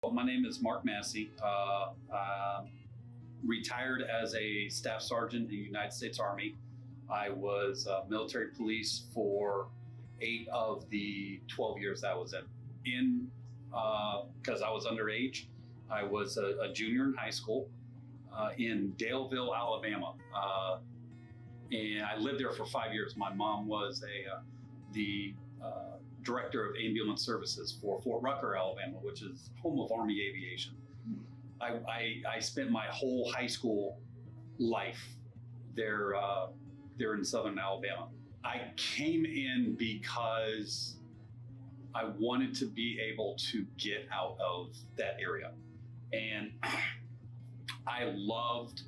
My name is Mark Massey. Retired as a staff sergeant in the United States Army. I was military police for 8 of the 12 years that I was in. Because I was underage, I was a junior in high school in Daleville, Alabama. And I lived there for 5 years. My mom was the director of ambulance services for Fort Rucker, Alabama, which is home of Army aviation. I spent my whole high school life there in southern Alabama. I came in because I wanted to be able to get out of that area. And I loved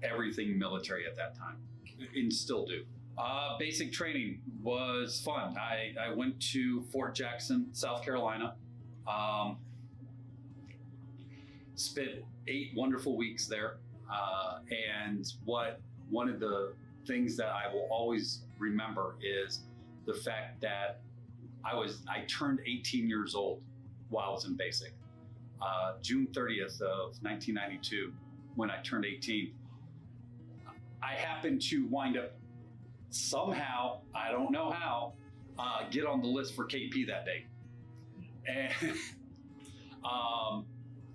everything military at that time, and still do. Basic training was fun. I went to Fort Jackson, South Carolina. Spent 8 wonderful weeks there. And one of the things that I will always remember is the fact that I turned 18 years old while I was in basic. June 30th of 1992, when I turned 18, I happened to wind up somehow, I don't know how, get on the list for KP that day. And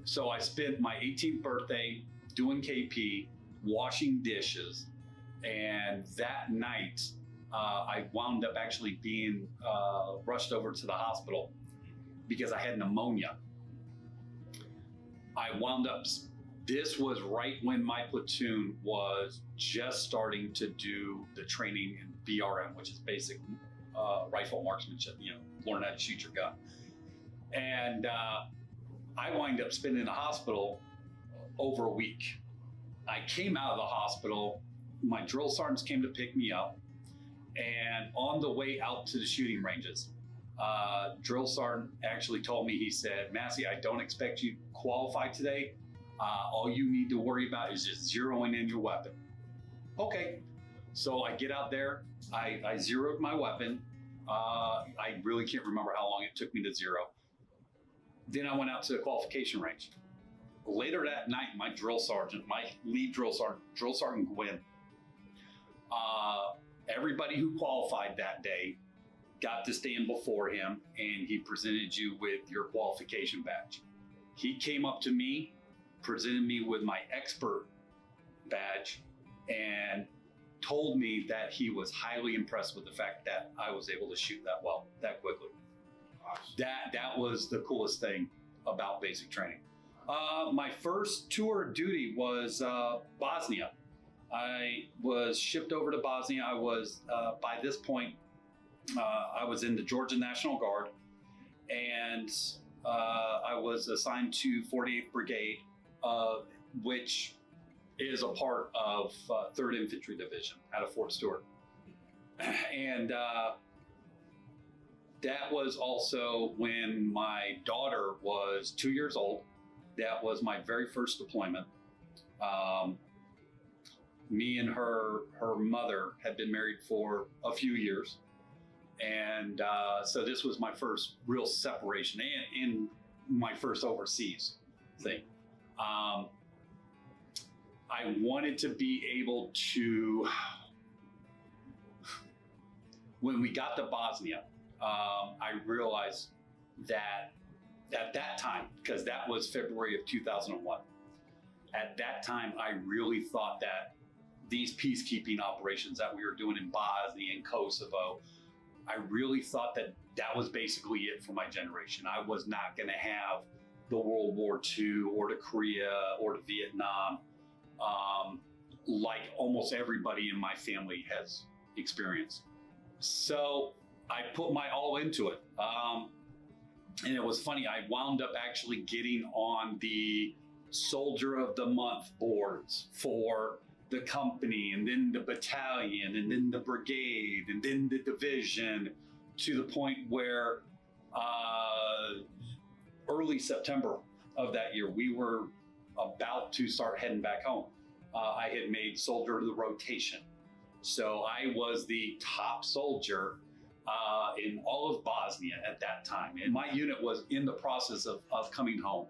so I spent my 18th birthday doing KP, washing dishes, and that night I wound up actually being rushed over to the hospital because I had pneumonia. I wound up, this was right when my platoon was just starting to do the training in BRM, which is basic rifle marksmanship, learn how to shoot your gun. And I wind up spending in the hospital over a week. I came out of the hospital, my drill sergeants came to pick me up, and on the way out to the shooting ranges, drill sergeant actually told me, he said, "Massey, I don't expect you to qualify today. All you need to worry about is just zeroing in your weapon." Okay, so I get out there, I zeroed my weapon. I really can't remember how long it took me to zero. Then I went out to the qualification range. Later that night, my drill sergeant, my lead drill sergeant Gwynn, everybody who qualified that day got to stand before him, and he presented you with your qualification badge. He came up to me, presented me with my expert badge, and told me that he was highly impressed with the fact that I was able to shoot that well, that quickly. That was the coolest thing about basic training. My first tour of duty was Bosnia. I was shipped over to Bosnia. I was, by this point, I was in the Georgia National Guard, and I was assigned to 48th Brigade, which is a part of 3rd Infantry Division out of Fort Stewart. And that was also when my daughter was 2 years old. That was my very first deployment. Me and her mother had been married for a few years. And so this was my first real separation and my first overseas thing. I wanted to be able to, when we got to Bosnia, I realized that at that time, because that was February of 2001, at that time, I really thought that these peacekeeping operations that we were doing in Bosnia and Kosovo, I really thought that that was basically it for my generation. I was not going to have the World War II or to Korea or to Vietnam, like almost everybody in my family has experienced. So I put my all into it. And it was funny, I wound up actually getting on the Soldier of the Month boards for the company, and then the battalion, and then the brigade, and then the division, to the point where early September of that year, we were about to start heading back home. I had made Soldier of the Rotation. So I was the top soldier in all of Bosnia at that time. And my unit was in the process of coming home,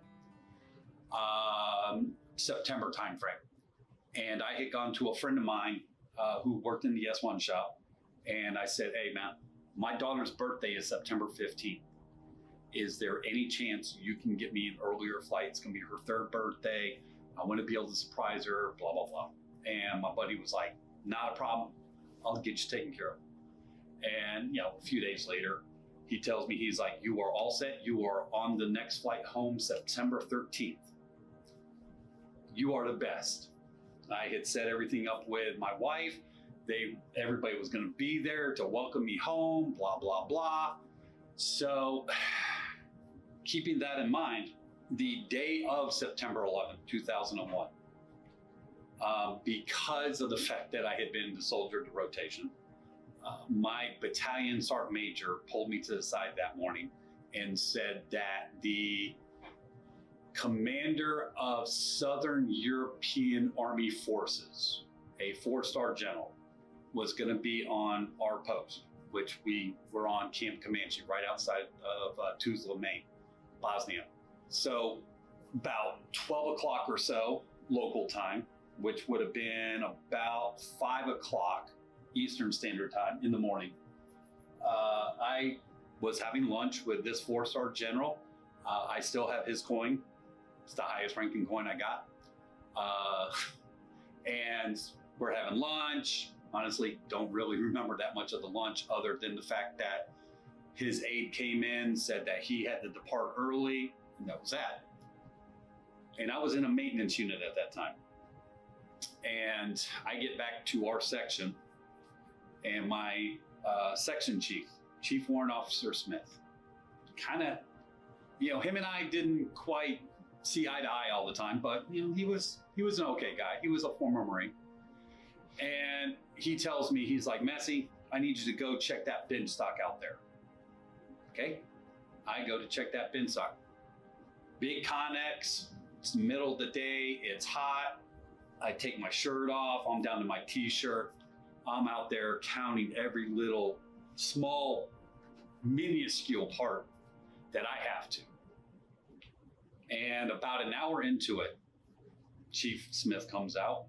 September timeframe. And I had gone to a friend of mine who worked in the S1 shop. And I said, hey, man, my daughter's birthday is September 15th. Is there any chance you can get me an earlier flight? It's going to be her third birthday. I want to be able to surprise her, blah, blah, blah. And my buddy was like, not a problem. I'll get you taken care of. And, you know, a few days later, he tells me, he's like, you are all set. You are on the next flight home September 13th. You are the best. I had set everything up with my wife. Everybody was going to be there to welcome me home, blah, blah, blah. So keeping that in mind, the day of September 11th, 2001, because of the fact that I had been the soldier to rotation, my battalion sergeant major pulled me to the side that morning and said that the commander of Southern European Army Forces, a 4-star general, was going to be on our post, which we were on Camp Comanche right outside of Tuzla, Maine, Bosnia. So about 12 o'clock or so local time, which would have been about 5 o'clock Eastern Standard Time in the morning, I was having lunch with this 4-star general. I still have his coin. It's the highest ranking coin I got. And we're having lunch. Honestly, don't really remember that much of the lunch other than the fact that his aide came in, said that he had to depart early, and that was that. And I was in a maintenance unit at that time. And I get back to our section, and my section chief, Chief Warrant Officer Smith, kind of, you know, him and I didn't quite see eye to eye all the time, but you know, he was an okay guy. He was a former Marine. And he tells me, he's like, Messi, I need you to go check that bin stock out there. Okay. I go to check that bin stock. Big Connex, it's the middle of the day, it's hot. I take my shirt off, I'm down to my t-shirt. I'm out there counting every little small, minuscule part that I have to. And about an hour into it, Chief Smith comes out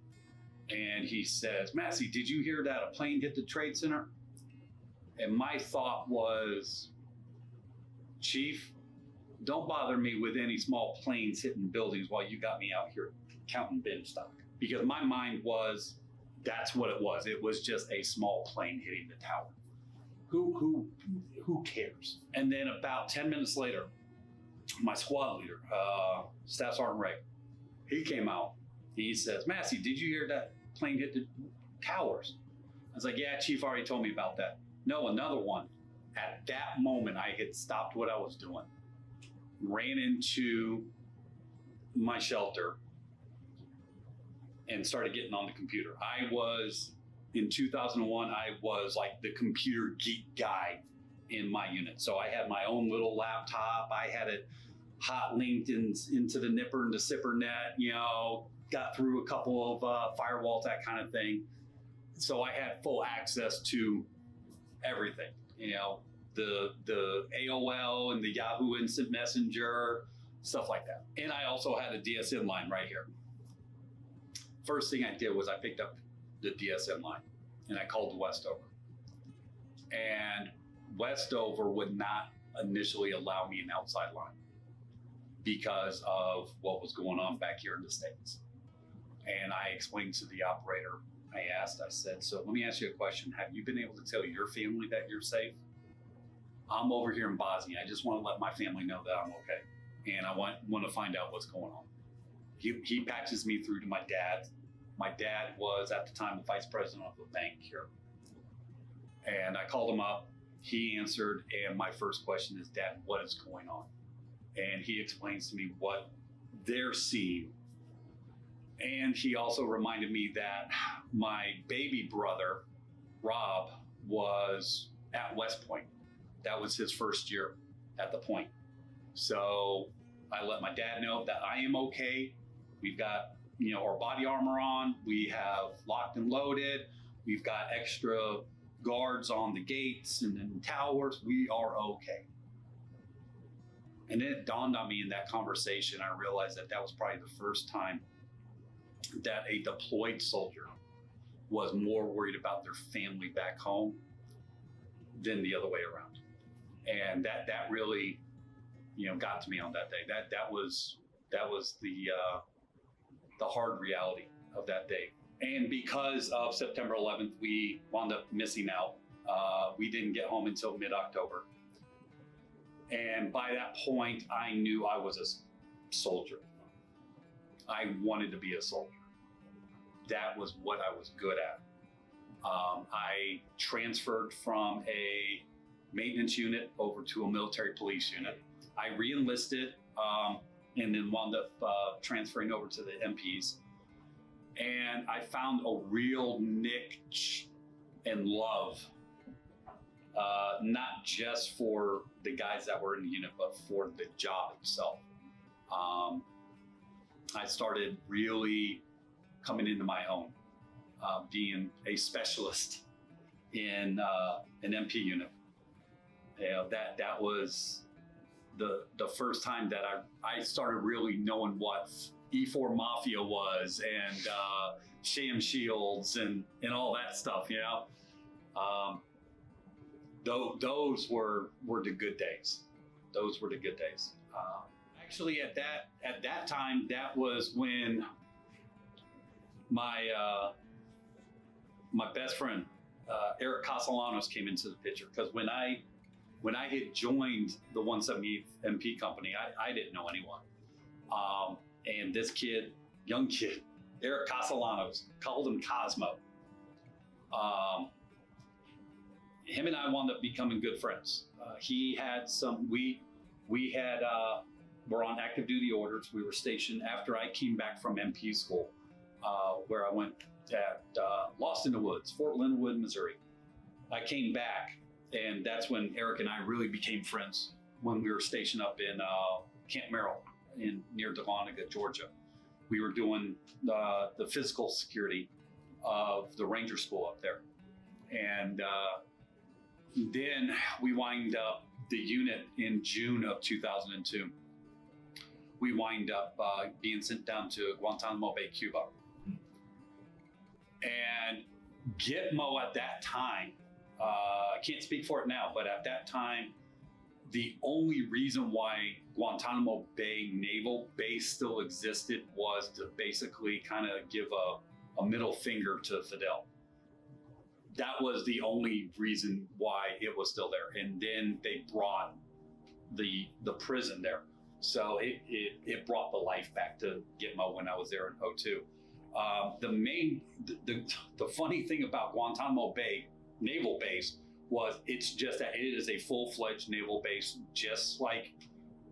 and he says, Massey, did you hear that a plane hit the Trade Center? And my thought was, Chief, don't bother me with any small planes hitting buildings while you got me out here counting bin stock. Because my mind was, that's what it was. It was just a small plane hitting the tower. Who cares? And then about 10 minutes later, my squad leader, Staff Sergeant Ray, he came out. He says, Massey, did you hear that plane hit the towers? I was like, yeah, Chief already told me about that. No, another one. At that moment, I had stopped what I was doing, ran into my shelter, and started getting on the computer. In 2001, I was like the computer geek guy in my unit. So I had my own little laptop. I had it hot linked into the nipper and the zipper net, you know, got through a couple of firewalls, that kind of thing. So I had full access to everything, you know, the AOL and the Yahoo Instant Messenger, stuff like that. And I also had a DSN line right here. First thing I did was I picked up the DSN line and I called to Westover. And Westover would not initially allow me an outside line because of what was going on back here in the States. And I explained to the operator, I said, so let me ask you a question. Have you been able to tell your family that you're safe? I'm over here in Bosnia. I just want to let my family know that I'm okay. And I want to find out what's going on. He patches me through to my dad. My dad was at the time the vice president of the bank here. And I called him up. He answered. And my first question is, Dad, what is going on? And he explains to me what they're seeing. And he also reminded me that my baby brother, Rob, was at West Point. That was his first year at the point. So I let my dad know that I am okay. We've got, you know, our body armor on. We have locked and loaded. We've got extra guards on the gates and then towers. We are okay. And then it dawned on me in that conversation, I realized that that was probably the first time that a deployed soldier was more worried about their family back home than the other way around. And that really, got to me on that day. That was the hard reality of that day. And because of September 11th, we wound up missing out. We didn't get home until mid-October. And by that point, I knew I was a soldier. I wanted to be a soldier. That was what I was good at. I transferred from a maintenance unit over to a military police unit. I re-enlisted and then wound up transferring over to the MPs. And I found a real niche and love, not just for the guys that were in the unit, but for the job itself. I started really coming into my own, being a specialist in an MP unit. That was the first time that I started really knowing what E4 Mafia was, and sham shields and all that stuff. Those were the good days. Those were the good days. Actually, at that time, that was when my best friend Eric Castellanos came into the picture. Because when I had joined the 178th MP company, I didn't know anyone. And this kid, young kid, Eric Castellanos, called him Cosmo. Him and I wound up becoming good friends. He had were on active duty orders. We were stationed after I came back from MP school, where I went at Lost in the Woods, Fort Linwood, Missouri. I came back, and that's when Eric and I really became friends, when we were stationed up in Camp Merrill near Dahlonega, Georgia. We were doing the physical security of the Ranger School up there. And then we wind up the unit in June of 2002. We wind up being sent down to Guantanamo Bay, Cuba. And Gitmo at that time, I can't speak for it now, but at that time, the only reason why Guantanamo Bay Naval Base still existed was to basically kind of give a middle finger to Fidel. That was the only reason why it was still there. And then they brought the prison there. So it brought the life back to Gitmo when I was there in 2002. The funny thing about Guantanamo Bay Naval Base was it's just that it is a full-fledged naval base, just like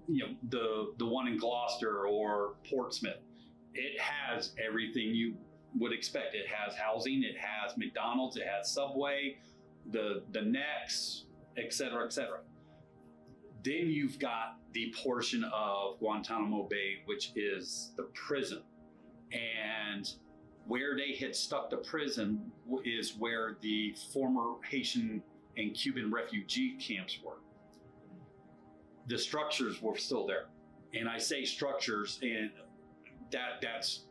the one in Gloucester or Portsmouth. It has everything you would expect. It has housing, it has McDonald's, it has Subway, the necks, et cetera, et cetera. Then you've got the portion of Guantanamo Bay, which is the prison. And where they had stuck the prison is where the former Haitian and Cuban refugee camps were. The structures were still there. And I say structures, and that's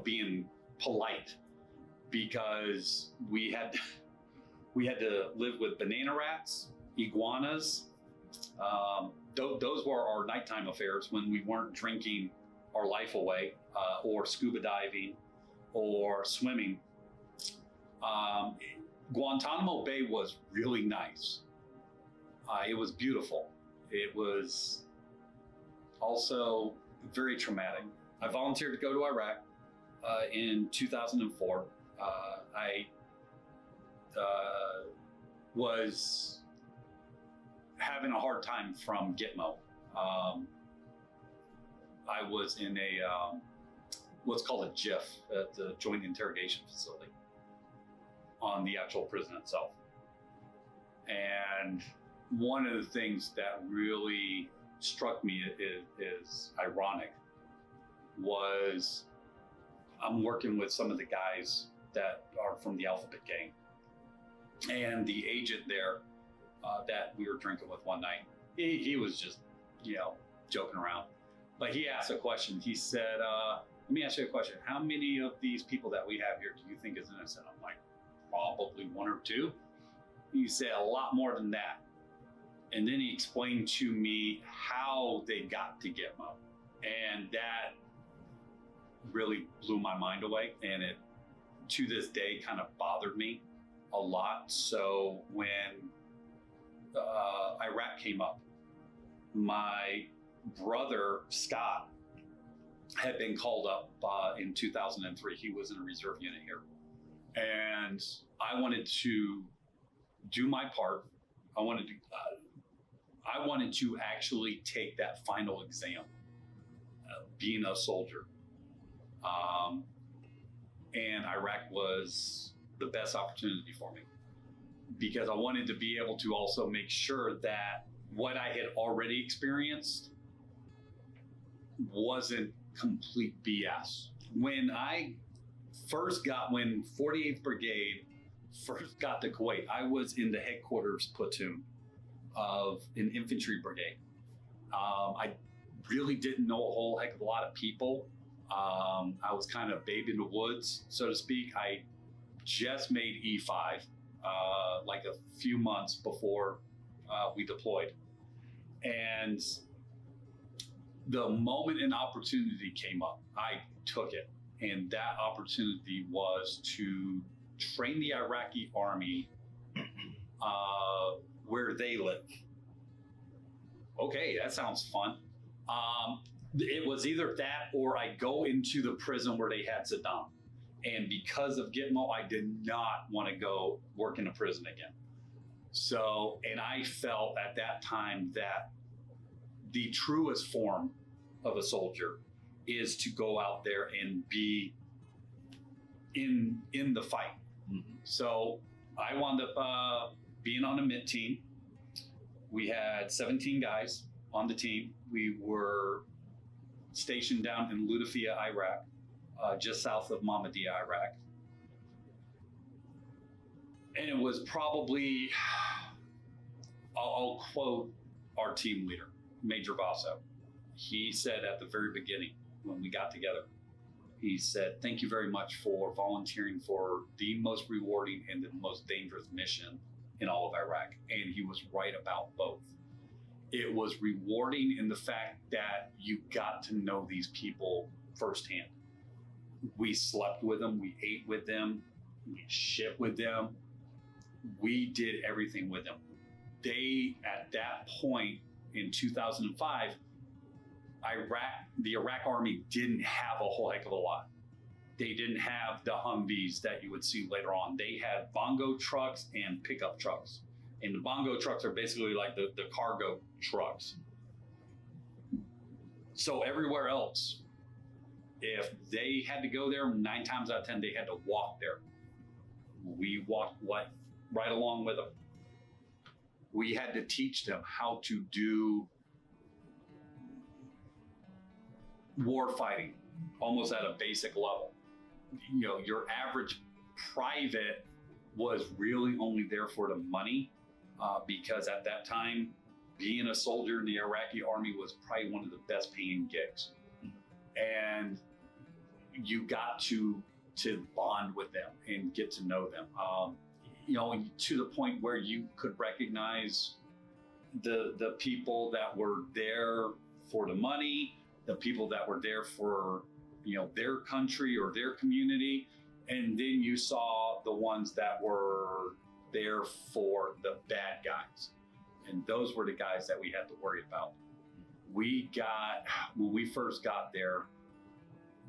being polite, because we had to live with banana rats, iguanas. Those were our nighttime affairs when we weren't drinking our life away, or scuba diving or swimming. Guantanamo Bay was really nice. It was beautiful. It was also very traumatic. I volunteered to go to Iraq in 2004. I was having a hard time from Gitmo. I was in a what's called a JIF, the Joint Interrogation Facility, on the actual prison itself. And one of the things that really struck me is ironic was I'm working with some of the guys that are from the Alphabet Gang. And the agent there that we were drinking with one night, he was just, joking around. But he asked a question. He said, let me ask you a question. How many of these people that we have here do you think is innocent? I'm like, probably one or two. He said a lot more than that. And then he explained to me how they got to Gitmo. And that really blew my mind away. And it, to this day, kind of bothered me a lot. So when Iraq came up, my brother, Scott, had been called up in 2003. He was in a reserve unit here. And I wanted to do my part. I wanted to actually take that final exam, being a soldier. And Iraq was the best opportunity for me because I wanted to be able to also make sure that what I had already experienced wasn't complete BS. When 48th Brigade first got to Kuwait, I was in the headquarters platoon of an infantry brigade. I really didn't know a whole heck of a lot of people. I was kind of babe in the woods, so to speak. I just made E5 like a few months before we deployed. And the moment an opportunity came up, I took it. And that opportunity was to train the Iraqi army where they live. Okay, that sounds fun. It was either that or I go into the prison where they had Saddam. And because of Gitmo, I did not want to go work in a prison again. So, and I felt at that time that the truest form of a soldier is to go out there and be in the fight. Mm-hmm. So I wound up being on a mid team. We had 17 guys on the team. We were stationed down in Lutafia, Iraq, just south of Mahmudiya, Iraq. And it was probably, I'll quote our team leader, Major Vaso. He said at the very beginning when we got together, he said, "Thank you very much for volunteering for the most rewarding and the most dangerous mission in all of Iraq." And he was right about both. It was rewarding in the fact that you got to know these people firsthand. We slept with them, we ate with them, we shit with them, we did everything with them. They, at that point in 2005, the Iraq army didn't have a whole heck of a lot. They didn't have the Humvees that you would see later on. They had bongo trucks and pickup trucks. And the bongo trucks are basically like the cargo trucks. So everywhere else, if they had to go there, 9 times out of 10, they had to walk there. We walked right along with them. We had to teach them how to do war fighting almost at a basic level. Your average private was really only there for the money because at that time, being a soldier in the Iraqi army was probably one of the best paying gigs. And you got to bond with them and get to know them, to the point where you could recognize the people that were there for the money, the people that were there for, their country or their community. And then you saw the ones that were there for the bad guys. And those were the guys that we had to worry about. When we first got there,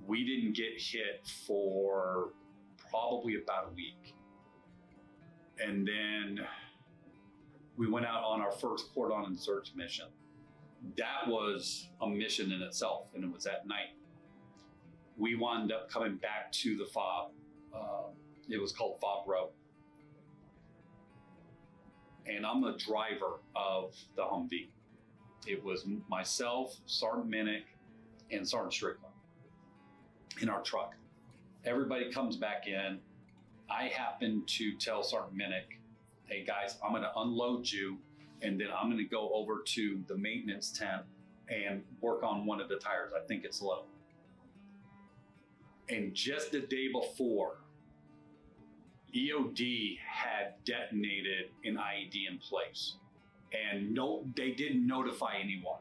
we didn't get hit for probably about a week. And then we went out on our first cordon and search mission. That was a mission in itself, and it was at night. We wound up coming back to the FOB. It was called FOB Row. And I'm the driver of the Humvee. It was myself, Sergeant Minnick, and Sergeant Strickland in our truck. Everybody comes back in. I happen to tell Sergeant Minnick, hey guys, I'm going to unload you, and then I'm going to go over to the maintenance tent and work on one of the tires. I think it's low. And just the day before, EOD had detonated an IED in place, and they didn't notify anyone.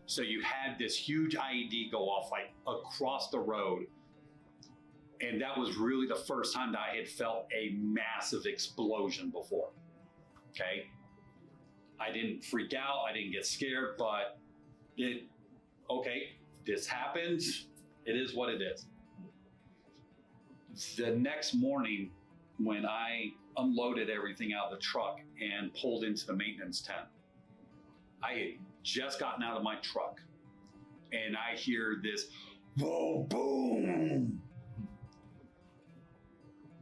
So you had this huge IED go off like across the road. And that was really the first time that I had felt a massive explosion before. Okay. I didn't freak out. I didn't get scared, but this happened. It is what it is. The next morning, when I unloaded everything out of the truck and pulled into the maintenance tent, I had just gotten out of my truck and I hear this whoa, boom.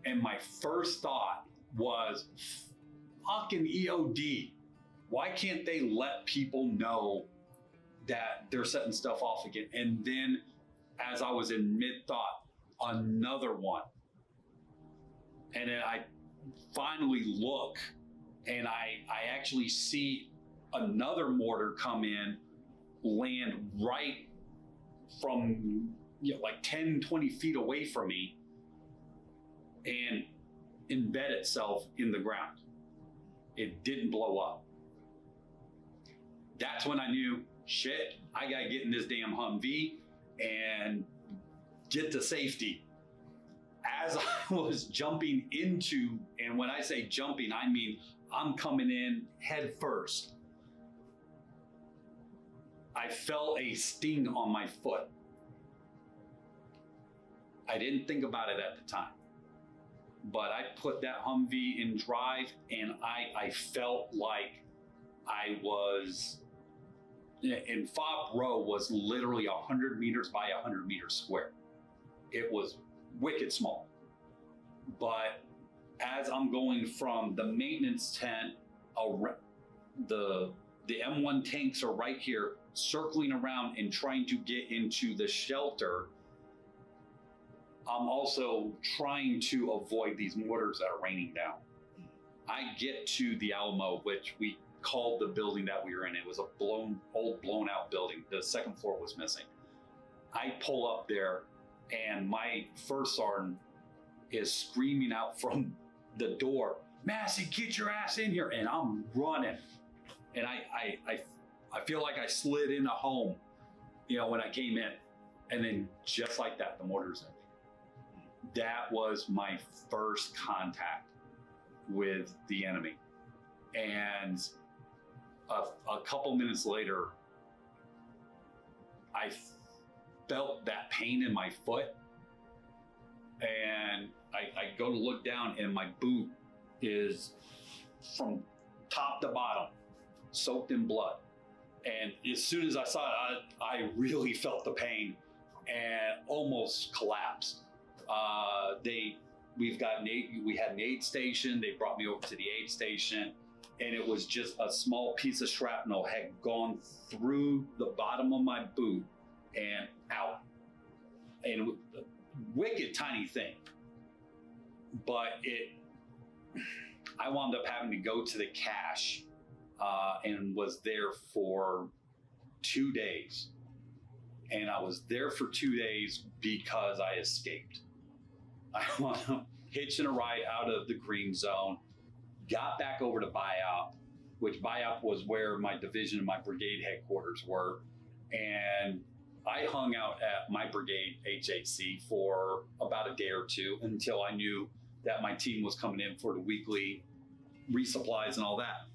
And my first thought was, fucking EOD. Why can't they let people know that they're setting stuff off again? And then as I was in mid-thought, another one. And then I finally look and I actually see another mortar come in, land right from like 10, 20 feet away from me, and embed itself in the ground. It didn't blow up. That's when I knew, shit, I gotta get in this damn Humvee and get to safety. As I was jumping into, and when I say jumping, I mean I'm coming in head first, I felt a sting on my foot. I didn't think about it at the time, but I put that Humvee in drive, and I felt like I was, and Fob Row was literally 100 meters by 100 meters square. It was wicked small. But as I'm going from the maintenance tent, the M1 tanks are right here, circling around and trying to get into the shelter. I'm also trying to avoid these mortars that are raining down. I get to the Alamo, which we called the building that we were in. It was a old blown out building. The second floor was missing. I pull up there, and my first sergeant is screaming out from the door, Massey, get your ass in here. And I'm running. And I feel like I slid into home, when I came in. And then just like that, the mortar's in. That was my first contact with the enemy. And a couple minutes later, I felt that pain in my foot. And I go to look down, and my boot is from top to bottom soaked in blood. And as soon as I saw it, I really felt the pain and almost collapsed. We had an aid station. They brought me over to the aid station, and it was just a small piece of shrapnel had gone through the bottom of my boot and out. And a wicked tiny thing. But I wound up having to go to the cache and was there for 2 days. And I was there for 2 days because I escaped. I wound up hitching a ride out of the green zone, got back over to BIOP, which BIOP was where my division and my brigade headquarters were. And I hung out at my brigade HHC for about a day or two until I knew that my team was coming in for the weekly resupplies and all that.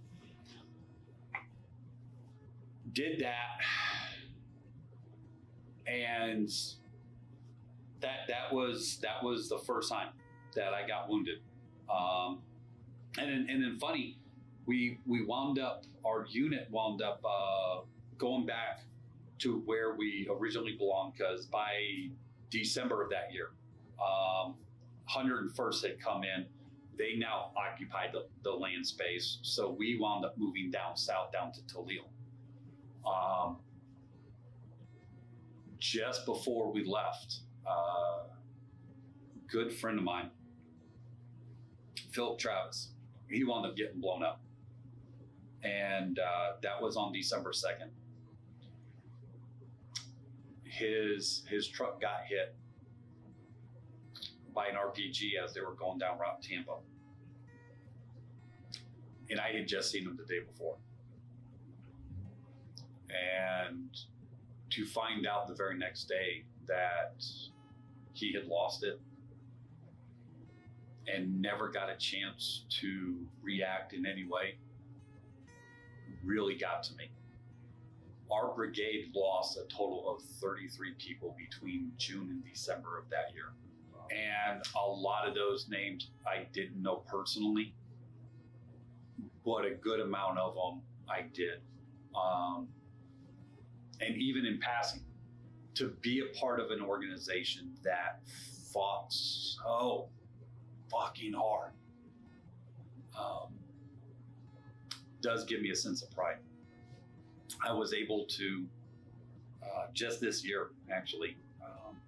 Did that, and that was the first time that I got wounded. And then funny, our unit wound up going back to where we originally belonged, because by December of that year, 101st had come in. They now occupied the land space. So we wound up moving down south, down to Toledo. Just before we left, good friend of mine, Philip Travis, he wound up getting blown up. And that was on December 2nd. His truck got hit by an RPG as they were going down Route Tampa. And I had just seen him the day before. And to find out the very next day that he had lost it and never got a chance to react in any way really got to me. Our brigade lost a total of 33 people between June and December of that year. And a lot of those names I didn't know personally, but a good amount of them I did. And even in passing, to be a part of an organization that fought so fucking hard does give me a sense of pride. I was able to, just this year, actually,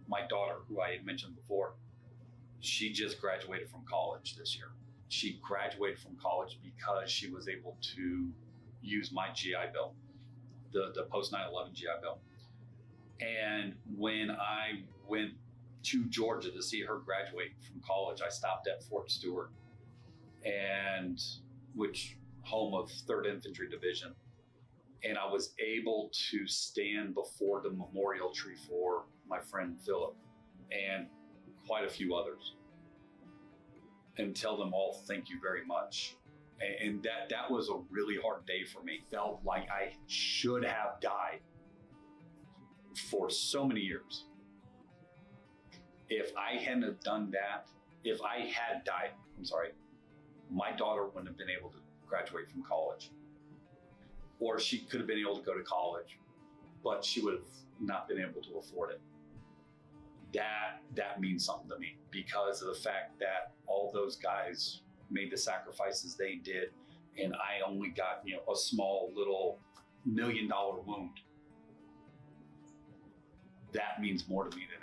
my daughter, who I had mentioned before, she just graduated from college this year. She graduated from college because she was able to use my GI Bill, the post 9/11 GI Bill. And when I went to Georgia to see her graduate from college, I stopped at Fort Stewart, and which home of 3rd Infantry Division. And I was able to stand before the memorial tree for my friend Philip and quite a few others and tell them all thank you very much. And that was a really hard day for me. Felt like I should have died for so many years. If I hadn't have done that, if I had died, my daughter wouldn't have been able to graduate from college. Or she could have been able to go to college, but she would have not been able to afford it. That means something to me because of the fact that all those guys made the sacrifices they did, and I only got a small little $1 million wound. That means more to me than